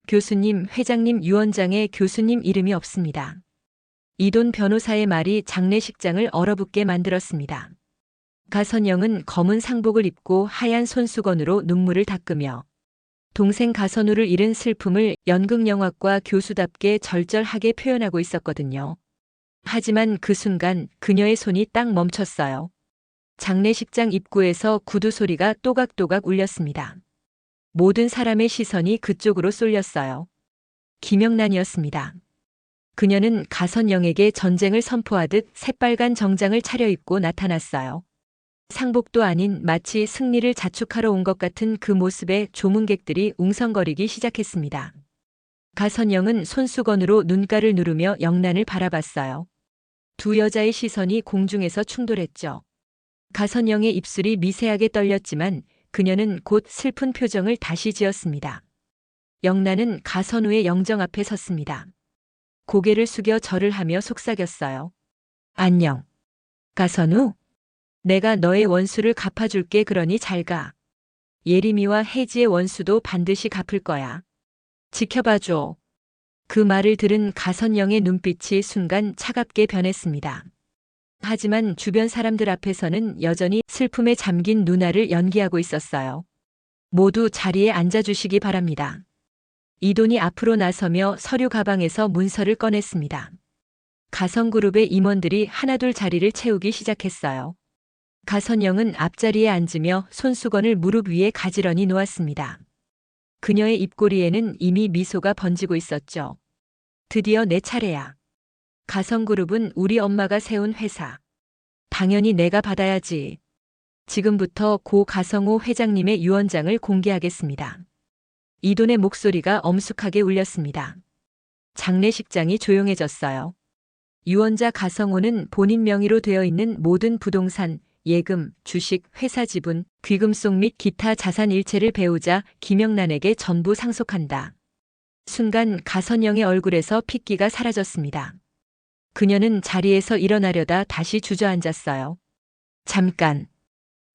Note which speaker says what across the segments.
Speaker 1: 교수님, 회장님, 위원장의 교수님 이름이 없습니다. 이돈 변호사의 말이 장례식장을 얼어붙게 만들었습니다. 가선영은 검은 상복을 입고 하얀 손수건으로 눈물을 닦으며 동생 가선우를 잃은 슬픔을 연극영화과 교수답게 절절하게 표현하고 있었거든요. 하지만 그 순간 그녀의 손이 딱 멈췄어요. 장례식장 입구에서 구두 소리가 또각또각 울렸습니다. 모든 사람의 시선이 그쪽으로 쏠렸어요. 김영란이었습니다. 그녀는 가선영에게 전쟁을 선포하듯 새빨간 정장을 차려입고 나타났어요. 상복도 아닌 마치 승리를 자축하러 온 것 같은 그 모습에 조문객들이 웅성거리기 시작했습니다. 가선영은 손수건으로 눈가를 누르며 영란을 바라봤어요. 두 여자의 시선이 공중에서 충돌했죠. 가선영의 입술이 미세하게 떨렸지만 그녀는 곧 슬픈 표정을 다시 지었습니다. 영란은 가선우의 영정 앞에 섰습니다. 고개를 숙여 절을 하며 속삭였어요. 안녕. 가선우? 내가 너의 원수를 갚아줄게. 그러니 잘 가. 예림이와 혜지의 원수도 반드시 갚을 거야. 지켜봐줘. 그 말을 들은 가선영의 눈빛이 순간 차갑게 변했습니다. 하지만 주변 사람들 앞에서는 여전히 슬픔에 잠긴 누나를 연기하고 있었어요. 모두 자리에 앉아주시기 바랍니다. 이돈이 앞으로 나서며 서류 가방에서 문서를 꺼냈습니다. 가성그룹의 임원들이 하나둘 자리를 채우기 시작했어요. 가선영은 앞자리에 앉으며 손수건을 무릎 위에 가지런히 놓았습니다. 그녀의 입꼬리에는 이미 미소가 번지고 있었죠. 드디어 내 차례야. 가성그룹은 우리 엄마가 세운 회사. 당연히 내가 받아야지. 지금부터 고 가성호 회장님의 유언장을 공개하겠습니다. 이돈의 목소리가 엄숙하게 울렸습니다. 장례식장이 조용해졌어요. 유언자 가성호는 본인 명의로 되어 있는 모든 부동산, 예금, 주식, 회사 지분, 귀금속 및 기타 자산 일체를 배우자 김영란에게 전부 상속한다. 순간 가선영의 얼굴에서 핏기가 사라졌습니다. 그녀는 자리에서 일어나려다 다시 주저앉았어요.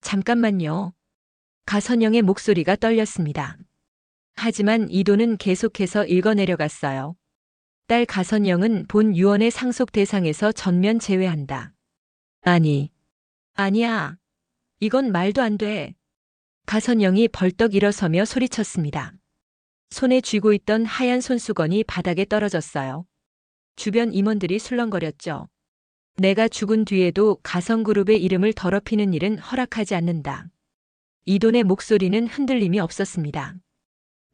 Speaker 1: 잠깐만요. 가선영의 목소리가 떨렸습니다. 하지만 이돈은 계속해서 읽어내려갔어요. 딸 가선영은 본 유언의 상속 대상에서 전면 제외한다. 아니야. 이건 말도 안 돼. 가선영이 벌떡 일어서며 소리쳤습니다. 손에 쥐고 있던 하얀 손수건이 바닥에 떨어졌어요. 주변 임원들이 술렁거렸죠. 내가 죽은 뒤에도 가성그룹의 이름을 더럽히는 일은 허락하지 않는다. 이돈의 목소리는 흔들림이 없었습니다.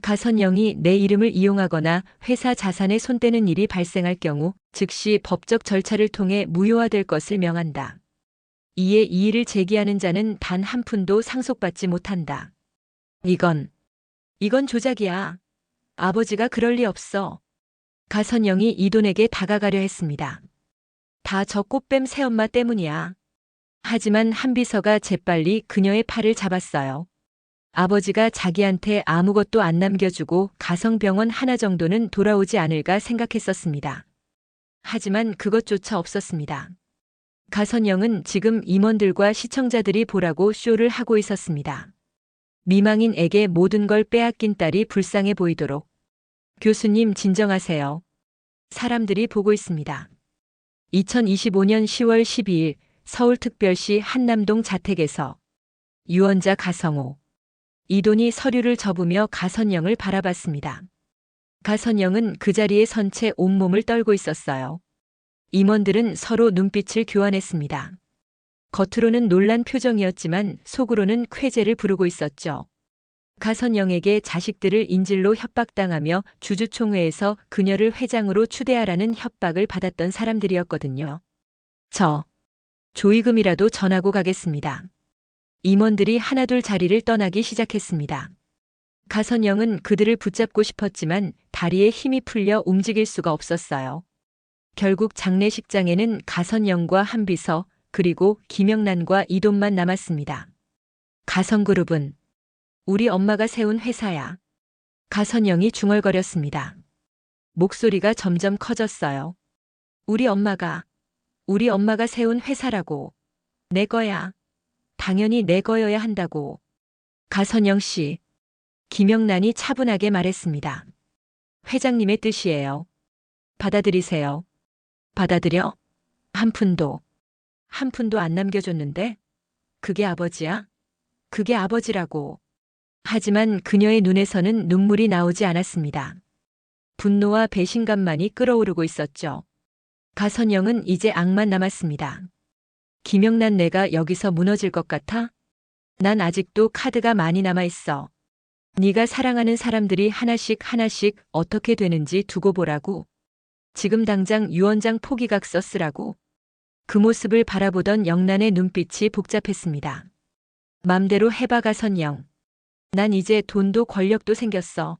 Speaker 1: 가선영이 내 이름을 이용하거나 회사 자산에 손대는 일이 발생할 경우 즉시 법적 절차를 통해 무효화될 것을 명한다. 이에 이의를 제기하는 자는 단 한 푼도 상속받지 못한다. 이건 조작이야. 아버지가 그럴 리 없어. 가선영이 이돈에게 다가가려 했습니다. 다 저 꽃뱀 새엄마 때문이야. 하지만 한비서가 재빨리 그녀의 팔을 잡았어요. 아버지가 자기한테 아무것도 안 남겨주고 가성병원 하나 정도는 돌아오지 않을까 생각했었습니다. 하지만 그것조차 없었습니다. 가선영은 지금 임원들과 시청자들이 보라고 쇼를 하고 있었습니다. 미망인에게 모든 걸 빼앗긴 딸이 불쌍해 보이도록. 교수님 진정하세요. 사람들이 보고 있습니다. 2025년 10월 12일 서울특별시 한남동 자택에서 유언자 가성호. 이돈이 서류를 접으며 가선영을 바라봤습니다. 가선영은 그 자리에 선 채 온몸을 떨고 있었어요. 임원들은 서로 눈빛을 교환했습니다. 겉으로는 놀란 표정이었지만 속으로는 쾌재를 부르고 있었죠. 가선영에게 자식들을 인질로 협박당하며 주주총회에서 그녀를 회장으로 추대하라는 협박을 받았던 사람들이었거든요. 조의금이라도 전하고 가겠습니다. 임원들이 하나둘 자리를 떠나기 시작했습니다. 가선영은 그들을 붙잡고 싶었지만 다리에 힘이 풀려 움직일 수가 없었어요. 결국 장례식장에는 가선영과 한비서 그리고 김영란과 이돈만 남았습니다. 가성그룹은 우리 엄마가 세운 회사야. 가선영이 중얼거렸습니다. 목소리가 점점 커졌어요. 우리 엄마가 세운 회사라고. 내 거야. 당연히 내 거여야 한다고. 가선영 씨. 김영란이 차분하게 말했습니다. 회장님의 뜻이에요. 받아들이세요. 받아들여? 한 푼도 안 남겨줬는데? 그게 아버지야? 그게 아버지라고. 하지만 그녀의 눈에서는 눈물이 나오지 않았습니다. 분노와 배신감만이 끓어오르고 있었죠. 가선영은 이제 악만 남았습니다. 김영란, 내가 여기서 무너질 것 같아? 난 아직도 카드가 많이 남아있어. 네가 사랑하는 사람들이 하나씩 어떻게 되는지 두고 보라고. 지금 당장 유언장 포기각서 쓰라고. 그 모습을 바라보던 영란의 눈빛이 복잡했습니다. 맘대로 해봐, 가선영. 난 이제 돈도 권력도 생겼어.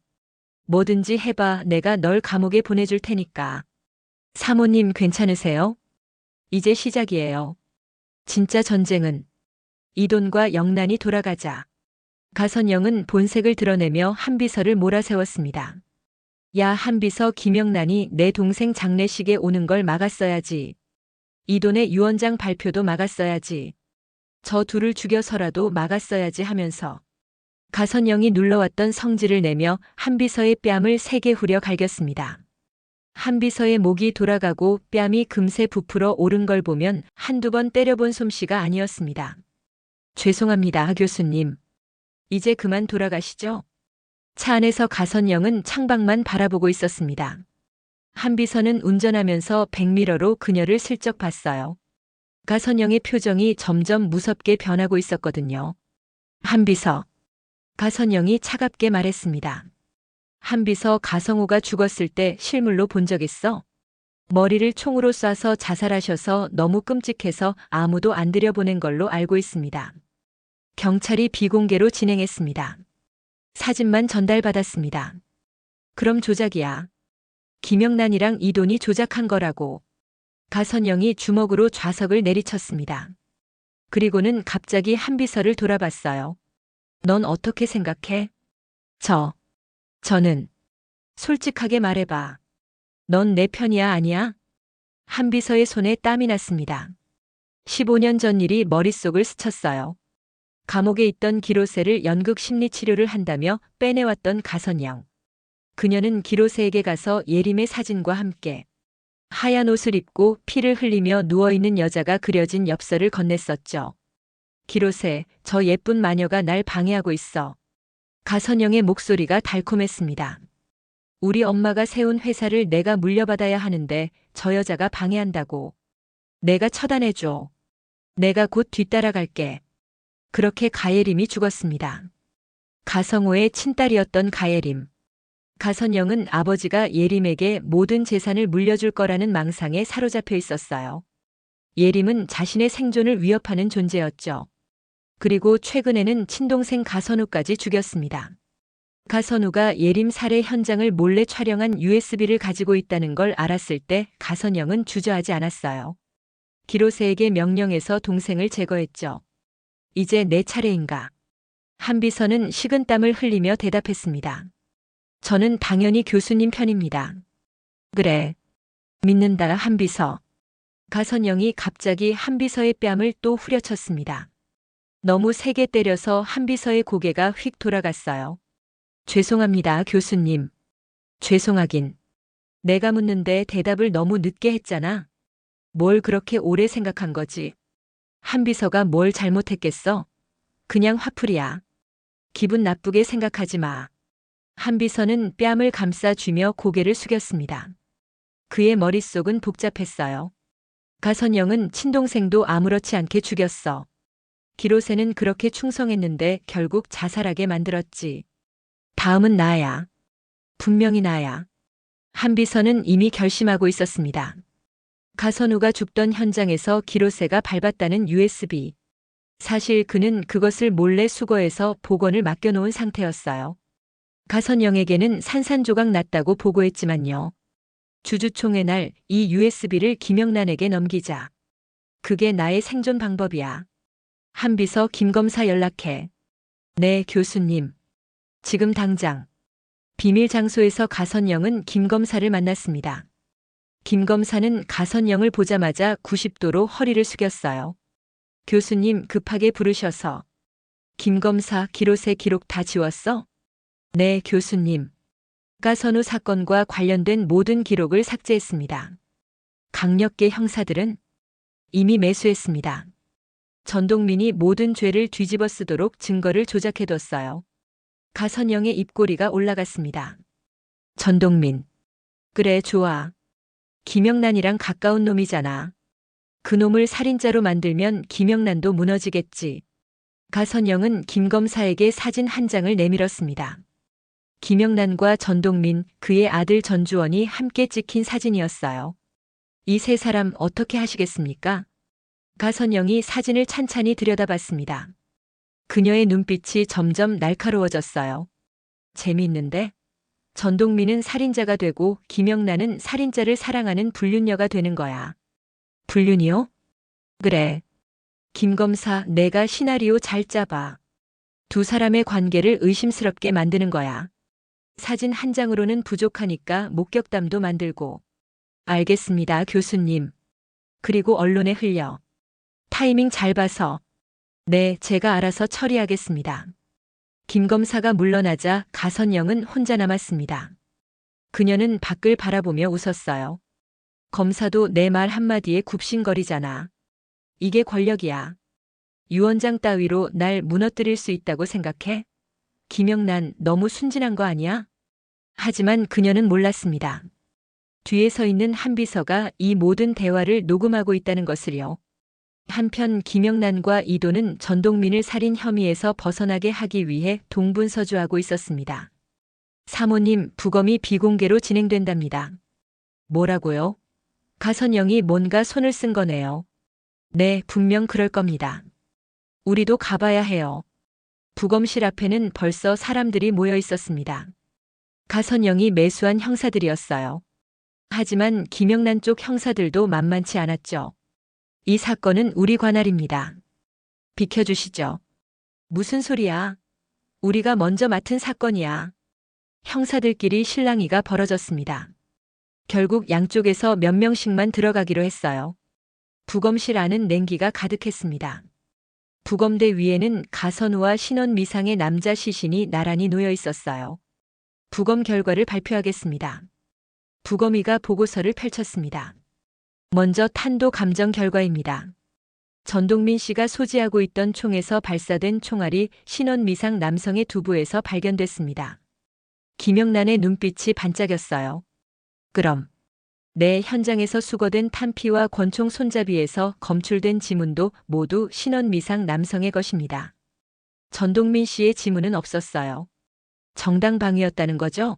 Speaker 1: 뭐든지 해봐. 내가 널 감옥에 보내줄 테니까. 사모님 괜찮으세요? 이제 시작이에요. 진짜 전쟁은. 이돈과 영란이 돌아가자. 가선영은 본색을 드러내며 한비서를 몰아세웠습니다. 야, 한비서, 김영란이 내 동생 장례식에 오는 걸 막았어야지. 이돈의 유언장 발표도 막았어야지. 저 둘을 죽여서라도 막았어야지 하면서 가선영이 눌러왔던 성질을 내며 한비서의 뺨을 세게 후려 갈겼습니다. 한비서의 목이 돌아가고 뺨이 금세 부풀어 오른 걸 보면 한두 번 때려본 솜씨가 아니었습니다. 죄송합니다, 교수님. 이제 그만 돌아가시죠. 차 안에서 가선영은 창밖만 바라보고 있었습니다. 한비서는 운전하면서 백미러로 그녀를 슬쩍 봤어요. 가선영의 표정이 점점 무섭게 변하고 있었거든요. 한비서. 가선영이 차갑게 말했습니다. 한비서, 가성우가 죽었을 때 실물로 본 적 있어? 머리를 총으로 쏴서 자살하셔서 너무 끔찍해서 아무도 안 들여보낸 걸로 알고 있습니다. 경찰이 비공개로 진행했습니다. 사진만 전달받았습니다. 그럼 조작이야. 김영란이랑 이돈이 조작한 거라고. 가선영이 주먹으로 좌석을 내리쳤습니다. 그리고는 갑자기 한비서를 돌아봤어요. 넌 어떻게 생각해? 저는 솔직하게 말해봐. 넌 내 편이야, 아니야? 한비서의 손에 땀이 났습니다. 15년 전 일이 머릿속을 스쳤어요. 감옥에 있던 기로세를 연극 심리치료를 한다며 빼내왔던 가선영. 그녀는 기로세에게 가서 예림의 사진과 함께 하얀 옷을 입고 피를 흘리며 누워있는 여자가 그려진 엽서를 건넸었죠. 기로세, 저 예쁜 마녀가 날 방해하고 있어. 가선영의 목소리가 달콤했습니다. 우리 엄마가 세운 회사를 내가 물려받아야 하는데 저 여자가 방해한다고. 내가 처단해줘. 내가 곧 뒤따라갈게. 그렇게 가예림이 죽었습니다. 가성호의 친딸이었던 가예림. 가선영은 아버지가 예림에게 모든 재산을 물려줄 거라는 망상에 사로잡혀 있었어요. 예림은 자신의 생존을 위협하는 존재였죠. 그리고 최근에는 친동생 가선우까지 죽였습니다. 가선우가 예림 살해 현장을 몰래 촬영한 USB를 가지고 있다는 걸 알았을 때 가선영은 주저하지 않았어요. 기로세에게 명령해서 동생을 제거했죠. 이제 내 차례인가? 한비서는 식은땀을 흘리며 대답했습니다. 저는 당연히 교수님 편입니다. 그래. 믿는다, 한비서. 가선영이 갑자기 한비서의 뺨을 또 후려쳤습니다. 너무 세게 때려서 한비서의 고개가 휙 돌아갔어요. 죄송합니다, 교수님. 죄송하긴. 내가 묻는데 대답을 너무 늦게 했잖아. 뭘 그렇게 오래 생각한 거지? 한비서가 뭘 잘못했겠어? 그냥 화풀이야. 기분 나쁘게 생각하지 마. 한비서는 뺨을 감싸 쥐며 고개를 숙였습니다. 그의 머릿속은 복잡했어요. 가선영은 친동생도 아무렇지 않게 죽였어. 기로세는 그렇게 충성했는데 결국 자살하게 만들었지. 다음은 나야. 분명히 나야. 한비서는 이미 결심하고 있었습니다. 가선우가 죽던 현장에서 기로세가 밟았다는 USB. 사실 그는 그것을 몰래 수거해서 복원을 맡겨놓은 상태였어요. 가선영에게는 산산조각 났다고 보고했지만요. 주주총회 날 이 USB를 김영란에게 넘기자. 그게 나의 생존 방법이야. 한비서, 김검사 연락해. 네, 교수님. 지금 당장. 비밀 장소에서 가선영은 김검사를 만났습니다. 김검사는 가선영을 보자마자 90도로 허리를 숙였어요. 교수님, 급하게 부르셔서. 김검사, 기로세 기록 다 지웠어? 네, 교수님. 가선우 사건과 관련된 모든 기록을 삭제했습니다. 강력계 형사들은 이미 매수했습니다. 전동민이 모든 죄를 뒤집어 쓰도록 증거를 조작해뒀어요. 가선영의 입꼬리가 올라갔습니다. 전동민. 그래, 좋아. 김영란이랑 가까운 놈이잖아. 그놈을 살인자로 만들면 김영란도 무너지겠지. 가선영은 김 검사에게 사진 한 장을 내밀었습니다. 김영란과 전동민, 그의 아들 전주원이 함께 찍힌 사진이었어요. 이 세 사람 어떻게 하시겠습니까? 가선영이 사진을 찬찬히 들여다봤습니다. 그녀의 눈빛이 점점 날카로워졌어요. 재미있는데? 전동민은 살인자가 되고 김영란은 살인자를 사랑하는 불륜녀가 되는 거야. 불륜이요? 그래. 김 검사, 내가 시나리오 잘 짜봐. 두 사람의 관계를 의심스럽게 만드는 거야. 사진 한 장으로는 부족하니까 목격담도 만들고. 알겠습니다, 교수님. 그리고 언론에 흘려. 타이밍 잘 봐서. 네, 제가 알아서 처리하겠습니다. 김 검사가 물러나자 가선영은 혼자 남았습니다. 그녀는 밖을 바라보며 웃었어요. 검사도 내 말 한마디에 굽신거리잖아. 이게 권력이야. 유원장 따위로 날 무너뜨릴 수 있다고 생각해? 김영란, 너무 순진한 거 아니야? 하지만 그녀는 몰랐습니다. 뒤에 서 있는 한 비서가 이 모든 대화를 녹음하고 있다는 것을요. 한편 김영란과 이도는 전동민을 살인 혐의에서 벗어나게 하기 위해 동분서주하고 있었습니다. 사모님, 부검이 비공개로 진행된답니다. 뭐라고요? 가선영이 뭔가 손을 쓴 거네요. 네, 분명 그럴 겁니다. 우리도 가봐야 해요. 부검실 앞에는 벌써 사람들이 모여 있었습니다. 가선영이 매수한 형사들이었어요. 하지만 김영란 쪽 형사들도 만만치 않았죠. 이 사건은 우리 관할입니다. 비켜주시죠. 무슨 소리야? 우리가 먼저 맡은 사건이야. 형사들끼리 실랑이가 벌어졌습니다. 결국 양쪽에서 몇 명씩만 들어가기로 했어요. 부검실 안은 냉기가 가득했습니다. 부검대 위에는 가선우와 신원 미상의 남자 시신이 나란히 놓여 있었어요. 부검 결과를 발표하겠습니다. 부검의가 보고서를 펼쳤습니다. 먼저 탄도 감정 결과입니다. 전동민 씨가 소지하고 있던 총에서 발사된 총알이 신원 미상 남성의 두부에서 발견됐습니다. 김영란의 눈빛이 반짝였어요. 그럼 내 현장에서 수거된 탄피와 권총 손잡이에서 검출된 지문도 모두 신원 미상 남성의 것입니다. 전동민 씨의 지문은 없었어요. 정당방위였다는 거죠?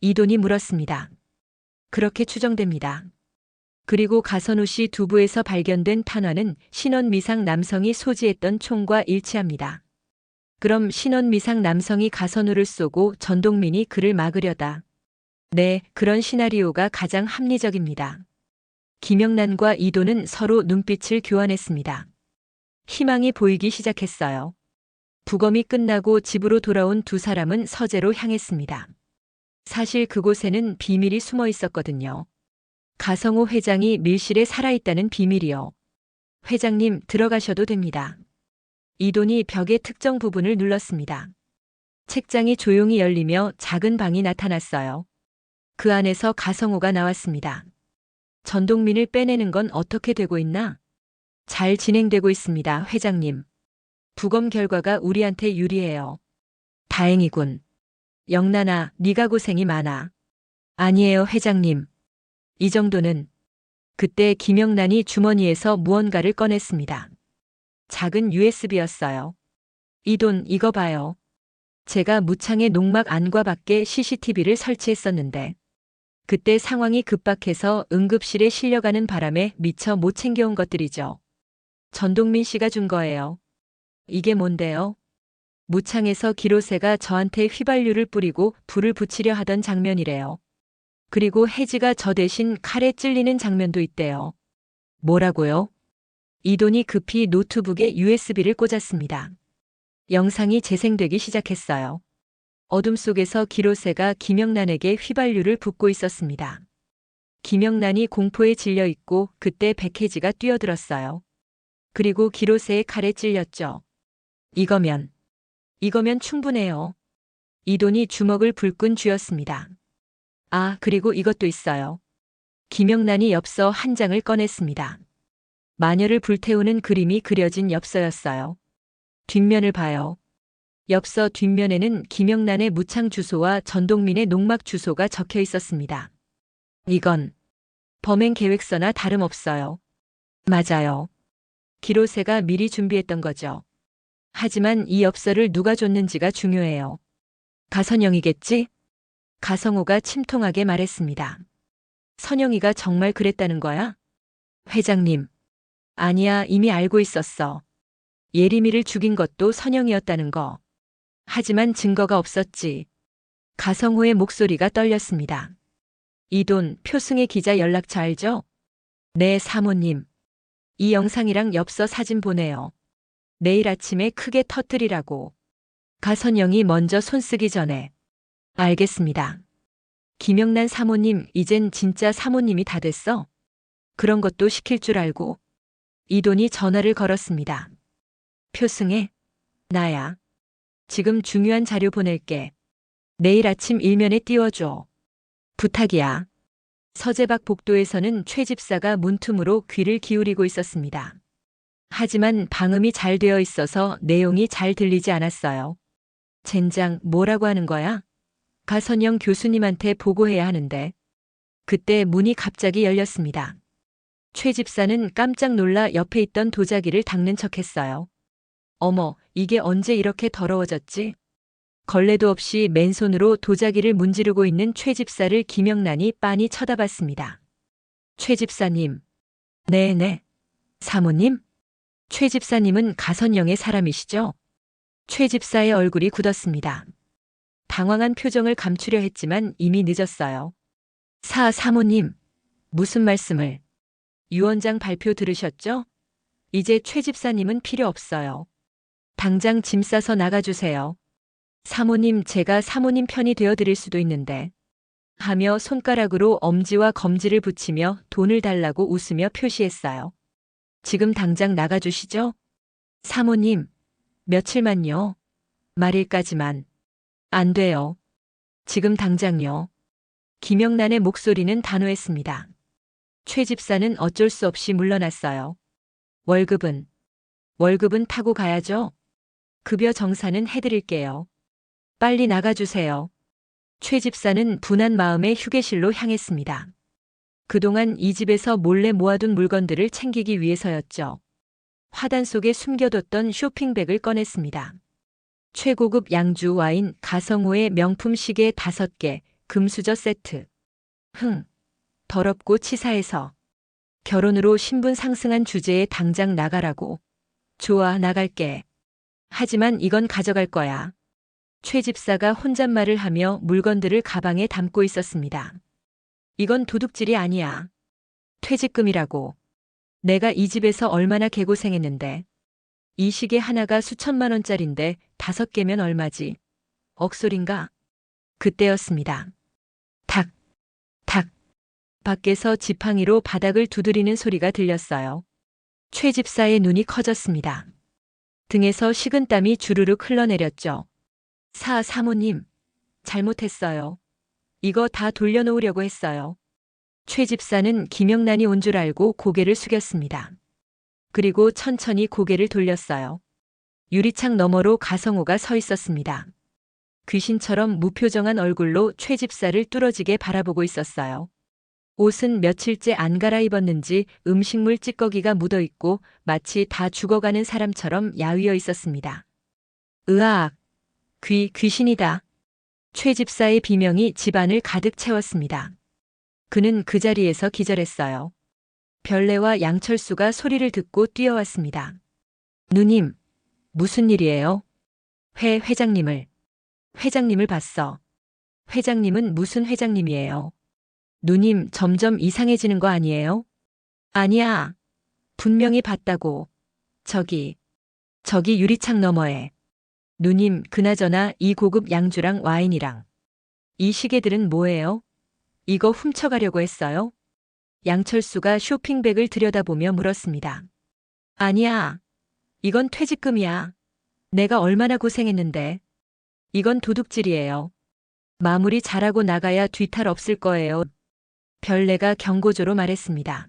Speaker 1: 이돈이 물었습니다. 그렇게 추정됩니다. 그리고 가선우 씨 두부에서 발견된 탄환은 신원 미상 남성이 소지했던 총과 일치합니다. 그럼 신원 미상 남성이 가선우를 쏘고 전동민이 그를 막으려다. 네, 그런 시나리오가 가장 합리적입니다. 김영란과 이도는 서로 눈빛을 교환했습니다. 희망이 보이기 시작했어요. 부검이 끝나고 집으로 돌아온 두 사람은 서재로 향했습니다. 사실 그곳에는 비밀이 숨어 있었거든요. 가성호 회장이 밀실에 살아있다는 비밀이요. 회장님, 들어가셔도 됩니다. 이돈이 벽의 특정 부분을 눌렀습니다. 책장이 조용히 열리며 작은 방이 나타났어요. 그 안에서 가성호가 나왔습니다. 전동민을 빼내는 건 어떻게 되고 있나? 잘 진행되고 있습니다, 회장님. 부검 결과가 우리한테 유리해요. 다행이군. 영란아, 네가 고생이 많아. 아니에요, 회장님. 이 정도는. 그때 김영란이 주머니에서 무언가를 꺼냈습니다. 작은 USB였어요. 이 돈, 이거 봐요. 제가 무창의 농막 안과 밖에 CCTV를 설치했었는데 그때 상황이 급박해서 응급실에 실려가는 바람에 미처 못 챙겨온 것들이죠. 전동민 씨가 준 거예요. 이게 뭔데요? 무창에서 기로새가 저한테 휘발유를 뿌리고 불을 붙이려 하던 장면이래요. 그리고 혜지가 저 대신 칼에 찔리는 장면도 있대요. 뭐라고요? 이돈이 급히 노트북에 USB를 꽂았습니다. 영상이 재생되기 시작했어요. 어둠 속에서 기로새가 김영란에게 휘발유를 붓고 있었습니다. 김영란이 공포에 질려 있고 그때 백혜지가 뛰어들었어요. 그리고 기로새의 칼에 찔렸죠. 이거면 충분해요. 이돈이 주먹을 불끈 쥐었습니다. 아, 그리고 이것도 있어요. 김영란이 엽서 한 장을 꺼냈습니다. 마녀를 불태우는 그림이 그려진 엽서였어요. 뒷면을 봐요. 엽서 뒷면에는 김영란의 무창 주소와 전동민의 농막 주소가 적혀 있었습니다. 이건 범행 계획서나 다름없어요. 맞아요. 기로세가 미리 준비했던 거죠. 하지만 이 엽서를 누가 줬는지가 중요해요. 가선영이겠지? 가성호가 침통하게 말했습니다. 선영이가 정말 그랬다는 거야? 회장님. 아니야, 이미 알고 있었어. 예림이를 죽인 것도 선영이었다는 거. 하지만 증거가 없었지. 가성호의 목소리가 떨렸습니다. 이돈, 표승의 기자 연락처 알죠? 네, 사모님. 이 영상이랑 엽서 사진 보내요. 내일 아침에 크게 터뜨리라고. 가선영이 먼저 손 쓰기 전에. 알겠습니다. 김영란 사모님, 이젠 진짜 사모님이 다 됐어? 그런 것도 시킬 줄 알고. 이돈이 전화를 걸었습니다. 표승해? 나야. 지금 중요한 자료 보낼게. 내일 아침 일면에 띄워줘. 부탁이야. 서재박 복도에서는 최 집사가 문틈으로 귀를 기울이고 있었습니다. 하지만 방음이 잘 되어 있어서 내용이 잘 들리지 않았어요. 젠장, 뭐라고 하는 거야? 가선영 교수님한테 보고해야 하는데. 그때 문이 갑자기 열렸습니다. 최 집사는 깜짝 놀라 옆에 있던 도자기를 닦는 척했어요. 어머, 이게 언제 이렇게 더러워졌지? 걸레도 없이 맨손으로 도자기를 문지르고 있는 최 집사를 김영란이 빤히 쳐다봤습니다. 최 집사님. 네네. 사모님? 최 집사님은 가선영의 사람이시죠? 최 집사의 얼굴이 굳었습니다. 당황한 표정을 감추려 했지만 이미 늦었어요. 사모님. 무슨 말씀을? 유원장 발표 들으셨죠? 이제 최 집사님은 필요 없어요. 당장 짐 싸서 나가주세요. 사모님, 제가 사모님 편이 되어드릴 수도 있는데. 하며 손가락으로 엄지와 검지를 붙이며 돈을 달라고 웃으며 표시했어요. 지금 당장 나가주시죠? 사모님, 며칠만요. 말일까지만. 안 돼요. 지금 당장요. 김영란의 목소리는 단호했습니다. 최 집사는 어쩔 수 없이 물러났어요. 월급은 타고 가야죠. 급여 정산은 해드릴게요. 빨리 나가주세요. 최 집사는 분한 마음에 휴게실로 향했습니다. 그동안 이 집에서 몰래 모아둔 물건들을 챙기기 위해서였죠. 화단 속에 숨겨뒀던 쇼핑백을 꺼냈습니다. 최고급 양주 와인 가성호의 명품 시계 5개, 금수저 세트. 더럽고 치사해서. 결혼으로 신분 상승한 주제에 당장 나가라고. 좋아, 나갈게. 하지만 이건 가져갈 거야. 최 집사가 혼잣말을 하며 물건들을 가방에 담고 있었습니다. 이건 도둑질이 아니야. 퇴직금이라고. 내가 이 집에서 얼마나 개고생했는데. 이 시계 하나가 수천만 원짜린데 5개면 얼마지? 억소린가? 그때였습니다. 탁, 탁. 밖에서 지팡이로 바닥을 두드리는 소리가 들렸어요. 최 집사의 눈이 커졌습니다. 등에서 식은땀이 주르륵 흘러내렸죠. 사모님. 잘못했어요. 이거 다 돌려놓으려고 했어요. 최 집사는 김영란이 온 줄 알고 고개를 숙였습니다. 그리고 천천히 고개를 돌렸어요. 유리창 너머로 가성호가 서 있었습니다. 귀신처럼 무표정한 얼굴로 최 집사를 뚫어지게 바라보고 있었어요. 옷은 며칠째 안 갈아입었는지 음식물 찌꺼기가 묻어 있고 마치 다 죽어가는 사람처럼 야위어 있었습니다. 으악! 귀신이다. 최 집사의 비명이 집안을 가득 채웠습니다. 그는 그 자리에서 기절했어요. 별내와 양철수가 소리를 듣고 뛰어왔습니다. 누님, 무슨 일이에요? 회장님을 봤어. 회장님은 무슨 회장님이에요? 누님, 점점 이상해지는 거 아니에요? 아니야. 분명히 봤다고. 저기 유리창 너머에. 누님, 그나저나 이 고급 양주랑 와인이랑. 이 시계들은 뭐예요? 이거 훔쳐가려고 했어요? 양철수가 쇼핑백을 들여다보며 물었습니다. 아니야. 이건 퇴직금이야. 내가 얼마나 고생했는데. 이건 도둑질이에요. 마무리 잘하고 나가야 뒤탈 없을 거예요. 별내가 경고조로 말했습니다.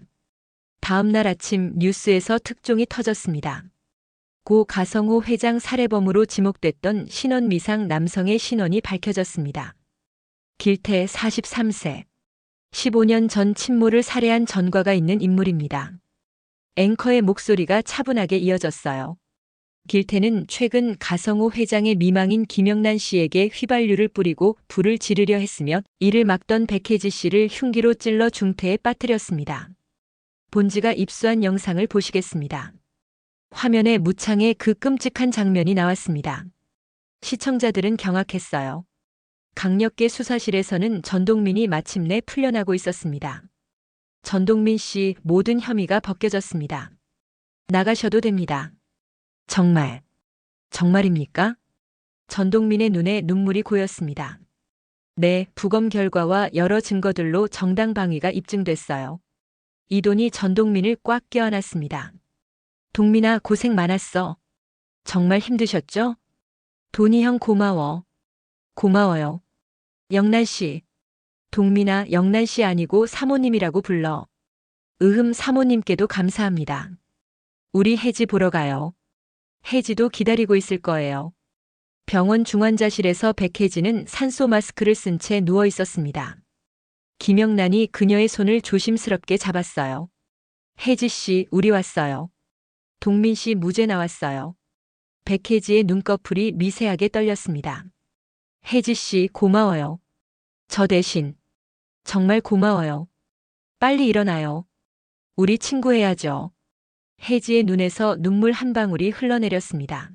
Speaker 1: 다음 날 아침 뉴스에서 특종이 터졌습니다. 고 가성호 회장 살해범으로 지목됐던 신원미상 남성의 신원이 밝혀졌습니다. 길태 43세. 15년 전 친모를 살해한 전과가 있는 인물입니다. 앵커의 목소리가 차분하게 이어졌어요. 길태는 최근 가성호 회장의 미망인 김영란 씨에게 휘발유를 뿌리고 불을 지르려 했으며 이를 막던 백혜지 씨를 흉기로 찔러 중태에 빠뜨렸습니다. 본지가 입수한 영상을 보시겠습니다. 화면에 무창의 그 끔찍한 장면이 나왔습니다. 시청자들은 경악했어요. 강력계 수사실에서는 전동민이 마침내 풀려나고 있었습니다. 전동민 씨 모든 혐의가 벗겨졌습니다. 나가셔도 됩니다. 정말입니까? 전동민의 눈에 눈물이 고였습니다. 네, 부검 결과와 여러 증거들로 정당방위가 입증됐어요. 이돈이 전동민을 꽉 껴안았습니다. 동민아 고생 많았어. 정말 힘드셨죠? 돈이 형 고마워. 고마워요. 영란 씨. 동민아 영란 씨 아니고 사모님이라고 불러. 사모님께도 감사합니다. 우리 혜지 보러 가요. 혜지도 기다리고 있을 거예요. 병원 중환자실에서 백혜지는 산소 마스크를 쓴 채 누워 있었습니다. 김영란이 그녀의 손을 조심스럽게 잡았어요. 혜지 씨, 우리 왔어요. 동민 씨 무죄 나왔어요. 백혜지의 눈꺼풀이 미세하게 떨렸습니다. 혜지 씨, 고마워요. 저 대신. 정말 고마워요. 빨리 일어나요. 우리 친구해야죠. 혜지의 눈에서 눈물 한 방울이 흘러내렸습니다.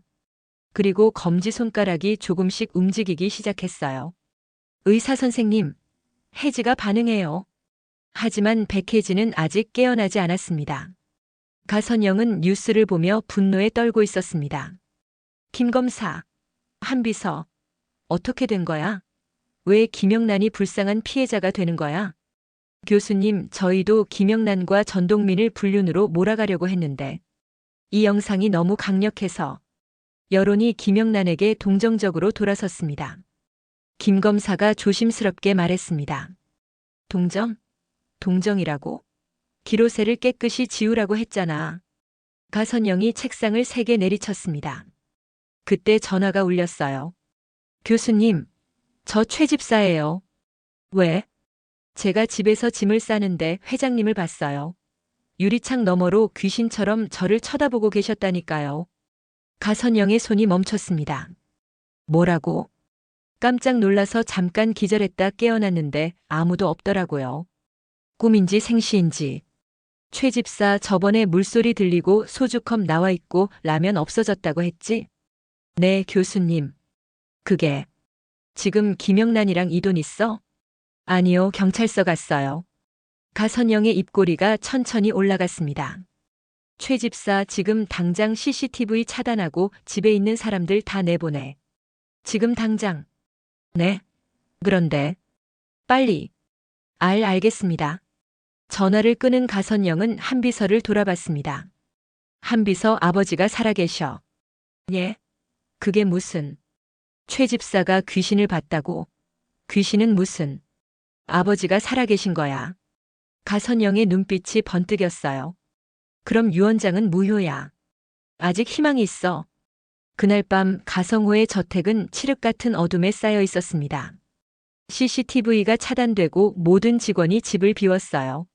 Speaker 1: 그리고 검지손가락이 조금씩 움직이기 시작했어요. 의사 선생님, 혜지가 반응해요. 하지만 백혜지는 아직 깨어나지 않았습니다. 가선영은 뉴스를 보며 분노에 떨고 있었습니다. 김 검사, 한비서, 어떻게 된 거야? 왜 김영란이 불쌍한 피해자가 되는 거야? 교수님, 저희도 김영란과 전동민을 불륜으로 몰아가려고 했는데 이 영상이 너무 강력해서 여론이 김영란에게 동정적으로 돌아섰습니다. 김 검사가 조심스럽게 말했습니다. 동정이라고? 기로세를 깨끗이 지우라고 했잖아. 가선영이 책상을 3개 내리쳤습니다. 그때 전화가 울렸어요. 교수님, 저 최 집사예요. 왜? 제가 집에서 짐을 싸는데 회장님을 봤어요. 유리창 너머로 귀신처럼 저를 쳐다보고 계셨다니까요. 가선영의 손이 멈췄습니다. 뭐라고? 깜짝 놀라서 잠깐 기절했다 깨어났는데 아무도 없더라고요. 꿈인지 생시인지. 최 집사 저번에 물소리 들리고 소주컵 나와 있고 라면 없어졌다고 했지? 네, 교수님. 그게 지금 김영란이랑 이돈 있어? 아니요, 경찰서 갔어요. 가선영의 입꼬리가 천천히 올라갔습니다. 최 집사 지금 당장 CCTV 차단하고 집에 있는 사람들 다 내보내. 지금 당장. 네. 그런데 빨리. 알겠습니다. 전화를 끊은 가선영은 한비서를 돌아봤습니다. 한비서 아버지가 살아계셔. 예? 그게 무슨. 최 집사가 귀신을 봤다고. 귀신은 무슨. 아버지가 살아계신 거야. 가선영의 눈빛이 번뜩였어요. 그럼 유원장은 무효야. 아직 희망이 있어. 그날 밤 가성호의 저택은 칠흑 같은 어둠에 쌓여 있었습니다. CCTV가 차단되고 모든 직원이 집을 비웠어요.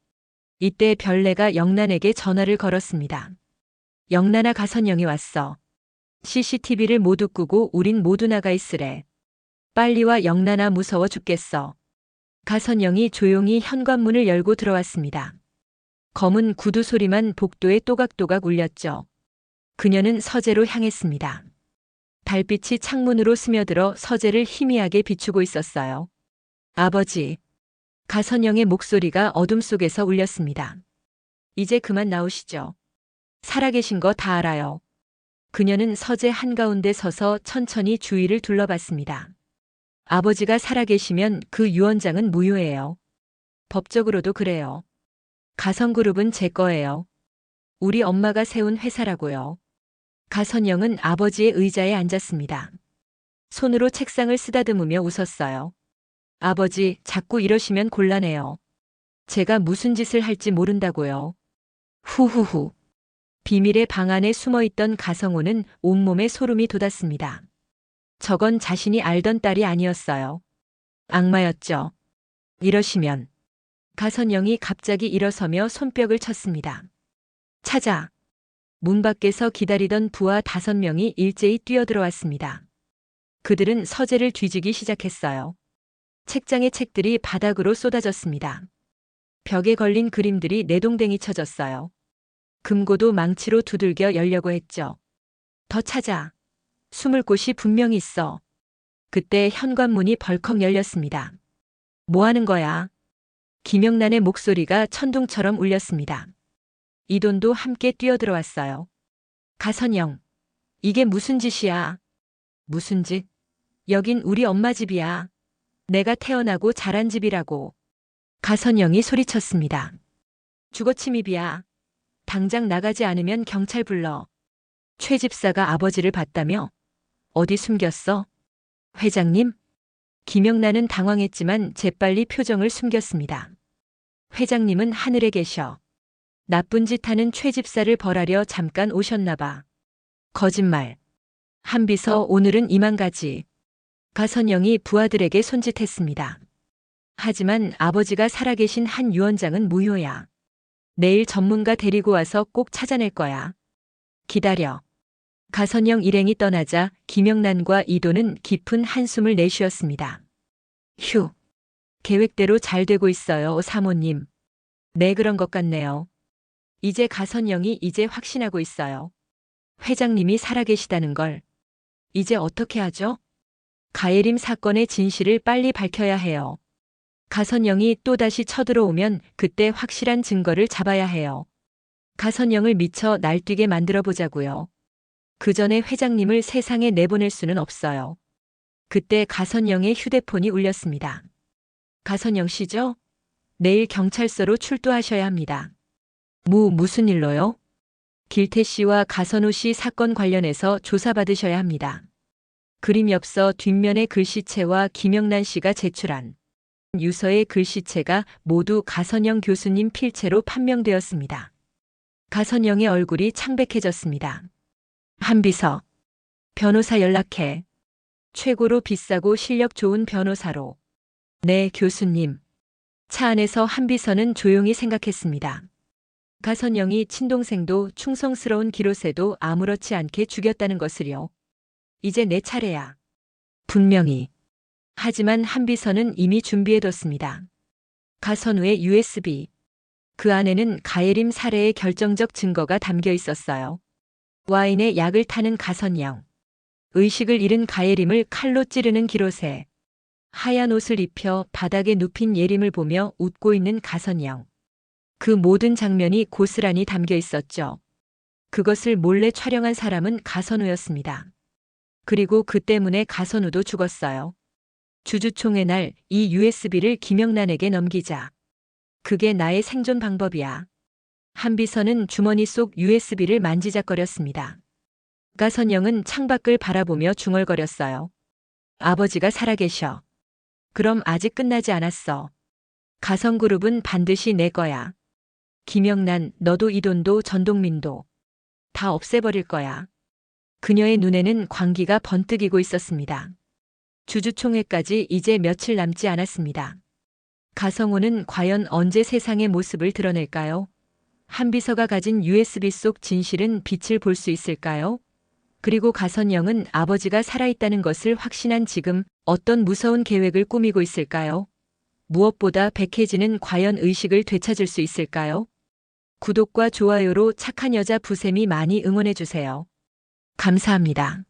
Speaker 1: 이때 별내가 영란에게 전화를 걸었습니다. 영란아, 가선영이 왔어. CCTV를 모두 끄고 우린 모두 나가 있으래. 빨리 와 영란아, 무서워 죽겠어. 가선영이 조용히 현관문을 열고 들어왔습니다. 검은 구두 소리만 복도에 또각또각 울렸죠. 그녀는 서재로 향했습니다. 달빛이 창문으로 스며들어 서재를 희미하게 비추고 있었어요. 아버지. 가선영의 목소리가 어둠 속에서 울렸습니다. 이제 그만 나오시죠. 살아계신 거 다 알아요. 그녀는 서재 한가운데 서서 천천히 주위를 둘러봤습니다. 아버지가 살아계시면 그 유언장은 무효해요. 법적으로도 그래요. 가성그룹은 제 거예요. 우리 엄마가 세운 회사라고요. 가선영은 아버지의 의자에 앉았습니다. 손으로 책상을 쓰다듬으며 웃었어요. 아버지, 자꾸 이러시면 곤란해요. 제가 무슨 짓을 할지 모른다고요. 후후후. 비밀의 방 안에 숨어있던 가성호는 온몸에 소름이 돋았습니다. 저건 자신이 알던 딸이 아니었어요. 악마였죠. 이러시면. 가선영이 갑자기 일어서며 손뼉을 쳤습니다. 찾아. 문 밖에서 기다리던 부하 5명이 일제히 뛰어들어왔습니다. 그들은 서재를 뒤지기 시작했어요. 책장의 책들이 바닥으로 쏟아졌습니다. 벽에 걸린 그림들이 내동댕이 쳐졌어요. 금고도 망치로 두들겨 열려고 했죠. 더 찾아. 숨을 곳이 분명히 있어. 그때 현관문이 벌컥 열렸습니다. 뭐 하는 거야? 김영란의 목소리가 천둥처럼 울렸습니다. 이돈도 함께 뛰어들어왔어요. 가선영, 이게 무슨 짓이야? 무슨 짓? 여긴 우리 엄마 집이야. 내가 태어나고 자란 집이라고. 가선영이 소리쳤습니다. 주거침입이야. 당장 나가지 않으면 경찰 불러. 최 집사가 아버지를 봤다며? 어디 숨겼어? 회장님? 김영란은 당황했지만 재빨리 표정을 숨겼습니다. 회장님은 하늘에 계셔. 나쁜 짓 하는 최 집사를 벌하려 잠깐 오셨나 봐. 거짓말. 한비서 오늘은 이만 가지. 가선영이 부하들에게 손짓했습니다. 하지만 아버지가 살아계신 한 유언장은 무효야. 내일 전문가 데리고 와서 꼭 찾아낼 거야. 기다려. 가선영 일행이 떠나자 김영란과 이도는 깊은 한숨을 내쉬었습니다. 휴. 계획대로 잘 되고 있어요, 사모님. 네, 그런 것 같네요. 이제 가선영이 이제 확신하고 있어요. 회장님이 살아계시다는 걸. 이제 어떻게 하죠? 가예림 사건의 진실을 빨리 밝혀야 해요. 가선영이 또다시 쳐들어오면 그때 확실한 증거를 잡아야 해요. 가선영을 미쳐 날뛰게 만들어 보자고요. 그 전에 회장님을 세상에 내보낼 수는 없어요. 그때 가선영의 휴대폰이 울렸습니다. 가선영 씨죠? 내일 경찰서로 출두하셔야 합니다. 무슨 일로요? 길태 씨와 가선우 씨 사건 관련해서 조사받으셔야 합니다. 그림 엽서 뒷면의 글씨체와 김영란 씨가 제출한 유서의 글씨체가 모두 가선영 교수님 필체로 판명되었습니다. 가선영의 얼굴이 창백해졌습니다. 한비서. 변호사 연락해. 최고로 비싸고 실력 좋은 변호사로. 네, 교수님. 차 안에서 한비서는 조용히 생각했습니다. 가선영이 친동생도 충성스러운 기로새도 아무렇지 않게 죽였다는 것을요. 이제 내 차례야. 분명히. 하지만 한비서는 이미 준비해뒀습니다. 가선우의 USB. 그 안에는 가예림 살해의 결정적 증거가 담겨 있었어요. 와인에 약을 타는 가선영. 의식을 잃은 가예림을 칼로 찌르는 기로새. 하얀 옷을 입혀 바닥에 눕힌 예림을 보며 웃고 있는 가선영. 그 모든 장면이 고스란히 담겨 있었죠. 그것을 몰래 촬영한 사람은 가선우였습니다. 그리고 그 때문에 가선우도 죽었어요. 주주총회 날 이 USB를 김영란에게 넘기자. 그게 나의 생존 방법이야. 한비서는 주머니 속 USB를 만지작거렸습니다. 가선영은 창밖을 바라보며 중얼거렸어요. 아버지가 살아계셔. 그럼 아직 끝나지 않았어. 가성그룹은 반드시 내 거야. 김영란, 너도 이돈도 전동민도 다 없애버릴 거야. 그녀의 눈에는 광기가 번뜩이고 있었습니다. 주주총회까지 이제 며칠 남지 않았습니다. 가성호는 과연 언제 세상의 모습을 드러낼까요? 한비서가 가진 USB 속 진실은 빛을 볼 수 있을까요? 그리고 가선영은 아버지가 살아있다는 것을 확신한 지금 어떤 무서운 계획을 꾸미고 있을까요? 무엇보다 백혜진은 과연 의식을 되찾을 수 있을까요? 구독과 좋아요로 착한 여자 부쌤이 많이 응원해주세요. 감사합니다.